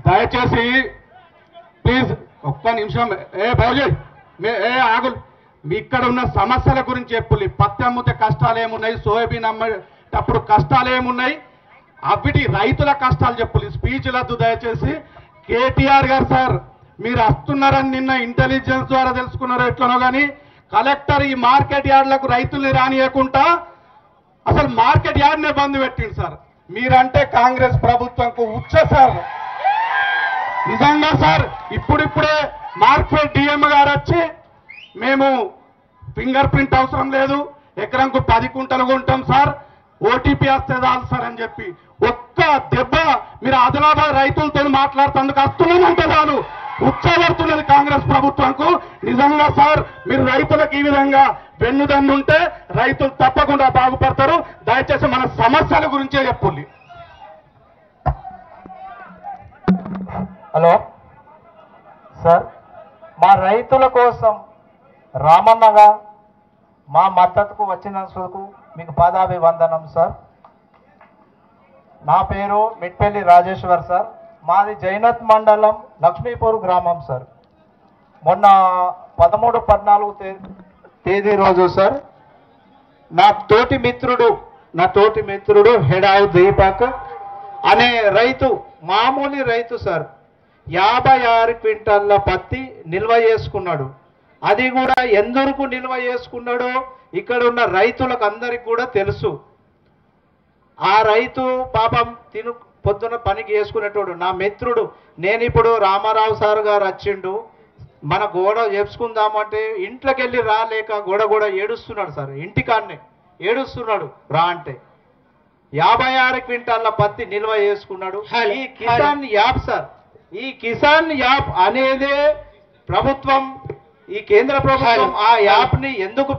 దయచేసి ప్లీజ్ ఒక్క నిమిషం. బాబుజీ ఆగులు. మీ ఇక్కడ ఉన్న సమస్యల గురించి చెప్పులి. పత్తి అమ్మితే కష్టాలు ఏమున్నాయి, సోయాబీన్ అమ్మేటప్పుడు కష్టాలు ఏమున్నాయి, అవిటి రైతుల కష్టాలు చెప్పులి. స్పీచ్లద్దు దయచేసి. కేటీఆర్ గారు సార్ మీరు వస్తున్నారని నిన్న ఇంటెలిజెన్స్ ద్వారా తెలుసుకున్నారో ఎట్లనో కానీ కలెక్టర్ ఈ మార్కెట్ యార్డ్లకు రైతుల్ని రానియకుండా అసలు మార్కెట్ యార్డ్నే బంద్ పెట్టిండు సార్. మీరంటే కాంగ్రెస్ ప్రభుత్వంకు ఉచ్చ సార్. నిజంగా సార్ ఇప్పుడిప్పుడే మార్కెట్ డిఎం గారు వచ్చి మేము ఫింగర్ ప్రింట్ అవసరం లేదు, ఎకరంకు 10 కుంటలు కొంటాం సార్, ఓటీపీ వస్తే చాలు సార్ అని చెప్పి ఒక్క దెబ్బ మీరు ఆదిలాబాద్ రైతులతో మాట్లాడుతందుకు వస్తున్నానంటే చాలు ఉచ్చబడుతున్నది కాంగ్రెస్ ప్రభుత్వంకు. నిజంగా సార్ మీరు రైతులకు ఈ విధంగా వెన్నుదన్నుంటే రైతులు తప్పకుండా బాగుపడతారు. దయచేసి మన సమస్యల గురించే చెప్పుల్లి. హలో సార్, మా రైతుల కోసం రామన్నగా మా మద్దతుకు వచ్చినందుకు మీకు పాదాభివందనం సార్. నా పేరు మిట్పల్లి రాజేశ్వర్ సార్. మాది జైనత్ మండలం లక్ష్మీపూర్ గ్రామం సార్. మొన్న 13-14 తేదీ రోజు సార్ నా తోటి మిత్రుడు హెడావ్ దీపక్ అనే రైతు, మామూలు రైతు సార్, 56 క్వింటాల్ల పత్తి నిల్వ చేసుకున్నాడు. అది కూడా ఎందుకు నిల్వ చేసుకున్నాడో ఇక్కడ ఉన్న రైతులకు అందరికి కూడా తెలుసు. ఆ రైతు పాపం పొద్దున పనికి చేసుకునేటోడు నా మిత్రుడు. నేను ఇప్పుడు రామారావు సార్ గారు వచ్చిండు, మన గోడ చెప్పుకుందామంటే ఇంట్లోకి వెళ్ళి రాలేక గోడ ఏడుస్తున్నాడు సార్. ఇంటికాన్నే ఏడుస్తున్నాడు రా అంటే. 56 క్వింటాల్ల పత్తి నిల్వ చేసుకున్నాడు. ఈ కిసాన్ యాప్ సార్, ఈ కిసాన్ యాప్ అనేదే ప్రభుత్వం, ఈ కేంద్ర ప్రభుత్వం ఆ యాప్ ని ఎందుకు